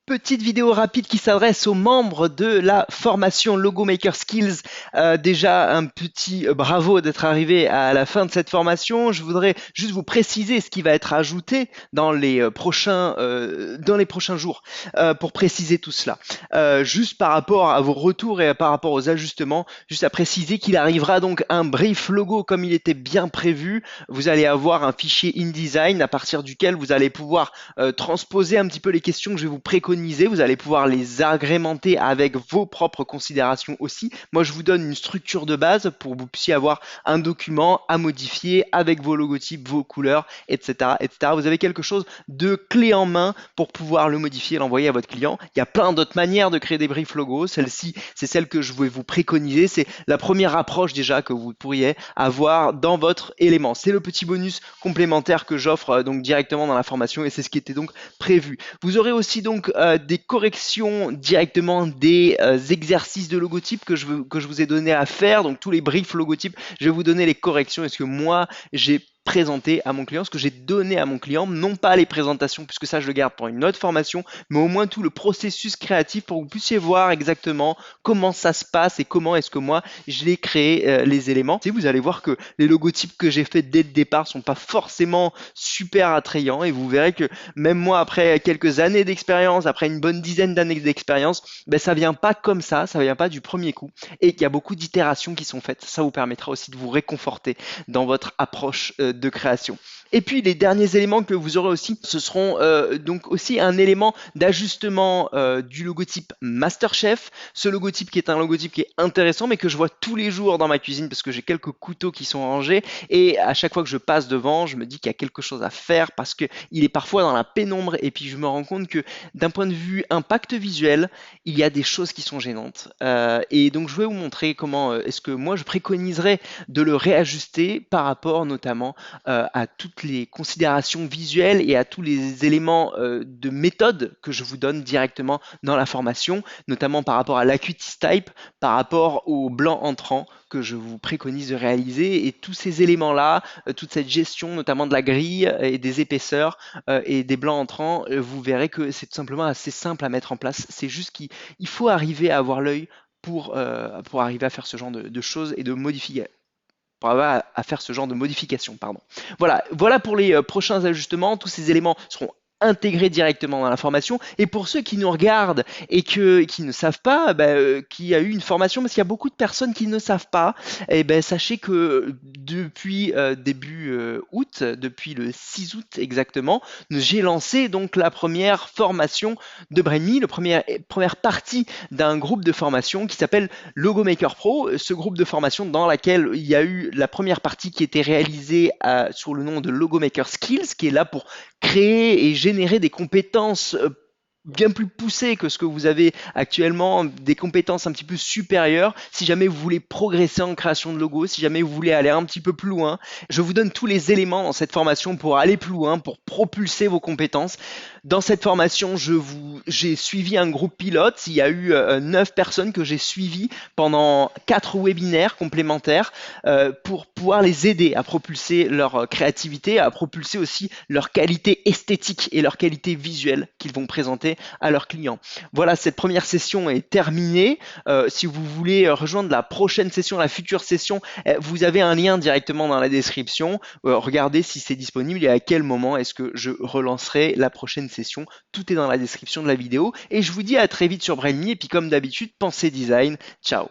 Petite vidéo rapide qui s'adresse aux membres de la formation Logo Maker Skills. Déjà un petit bravo d'être arrivé à la fin de cette formation. Je voudrais juste vous préciser ce qui va être ajouté dans les prochains jours pour préciser tout cela. Juste par rapport à vos retours et par rapport aux ajustements, juste à préciser qu'il arrivera donc un brief logo comme il était bien prévu. Vous allez avoir un fichier InDesign à partir duquel vous allez pouvoir transposer un petit peu les questions que je vais vous préconiser. Vous allez pouvoir les agrémenter avec vos propres considérations aussi. Moi, je vous donne une structure de base pour que vous puissiez avoir un document à modifier avec vos logotypes, vos couleurs, etc., etc. Vous avez quelque chose de clé en main pour pouvoir le modifier et l'envoyer à votre client. Il y a plein d'autres manières de créer des briefs logos. Celle-ci, c'est celle que je vais vous préconiser. C'est la première approche déjà que vous pourriez avoir dans votre élément. C'est le petit bonus complémentaire que j'offre donc directement dans la formation et c'est ce qui était donc prévu. Vous aurez aussi donc des corrections directement des exercices de logotype que je vous ai donné à faire, donc tous les briefs logotypes, je vais vous donner les corrections. Est-ce que moi j'ai présenté à mon client, ce que j'ai donné à mon client, non pas les présentations, puisque ça je le garde pour une autre formation, mais au moins tout le processus créatif pour que vous puissiez voir exactement comment ça se passe et comment est-ce que moi je l'ai créé les éléments. Et vous allez voir que les logotypes que j'ai fait dès le départ sont pas forcément super attrayants et vous verrez que même moi après quelques années d'expérience, après une bonne dizaine d'années d'expérience, ben ça vient pas comme ça vient pas du premier coup et qu'il y a beaucoup d'itérations qui sont faites. Ça vous permettra aussi de vous réconforter dans votre approche de création. Et puis les derniers éléments que vous aurez aussi, ce seront donc aussi un élément d'ajustement du logotype MasterChef. Ce logotype qui est un logotype qui est intéressant mais que je vois tous les jours dans ma cuisine parce que j'ai quelques couteaux qui sont rangés et à chaque fois que je passe devant, je me dis qu'il y a quelque chose à faire parce que il est parfois dans la pénombre et puis je me rends compte que d'un point de vue impact visuel, il y a des choses qui sont gênantes. Et donc je vais vous montrer comment est-ce que moi je préconiserais de le réajuster par rapport notamment à toutes les considérations visuelles et à tous les éléments de méthode que je vous donne directement dans la formation, notamment par rapport à l'acuity type, par rapport au blanc entrant que je vous préconise de réaliser et tous ces éléments-là, toute cette gestion notamment de la grille et des épaisseurs et des blancs entrants, vous verrez que c'est tout simplement assez simple à mettre en place. C'est juste qu'il faut arriver à avoir l'œil pour arriver à faire ce genre de choses et de modifier pour avoir à faire ce genre de modification, pardon. Voilà pour les prochains ajustements. Tous ces éléments seront intégrés directement dans la formation. Et pour ceux qui nous regardent et qui ne savent pas, qu'il y a eu une formation, parce qu'il y a beaucoup de personnes qui ne savent pas, et sachez que depuis début août, depuis le 6 août exactement, j'ai lancé donc la première formation de Brainme, la première partie d'un groupe de formation qui s'appelle Logo Maker Pro. Ce groupe de formation dans laquelle il y a eu la première partie qui était réalisée sous le nom de Logo Maker Skills, qui est là pour créer et générer des compétences bien plus poussées que ce que vous avez actuellement, des compétences un petit peu supérieures. Si jamais vous voulez progresser en création de logos, si jamais vous voulez aller un petit peu plus loin, je vous donne tous les éléments dans cette formation pour aller plus loin, pour propulser vos compétences. Dans cette formation, j'ai suivi un groupe pilote. Il y a eu 9 personnes que j'ai suivies pendant 4 webinaires complémentaires pour pouvoir les aider à propulser leur créativité, à propulser aussi leur qualité esthétique et leur qualité visuelle qu'ils vont présenter à leurs clients. Voilà, cette première session est terminée. Si vous voulez rejoindre la prochaine session, la future session, vous avez un lien directement dans la description. Regardez si c'est disponible et à quel moment est-ce que je relancerai la prochaine session. Tout est dans la description de la vidéo. Et je vous dis à très vite sur Brainme. Et puis comme d'habitude, pensez design. Ciao.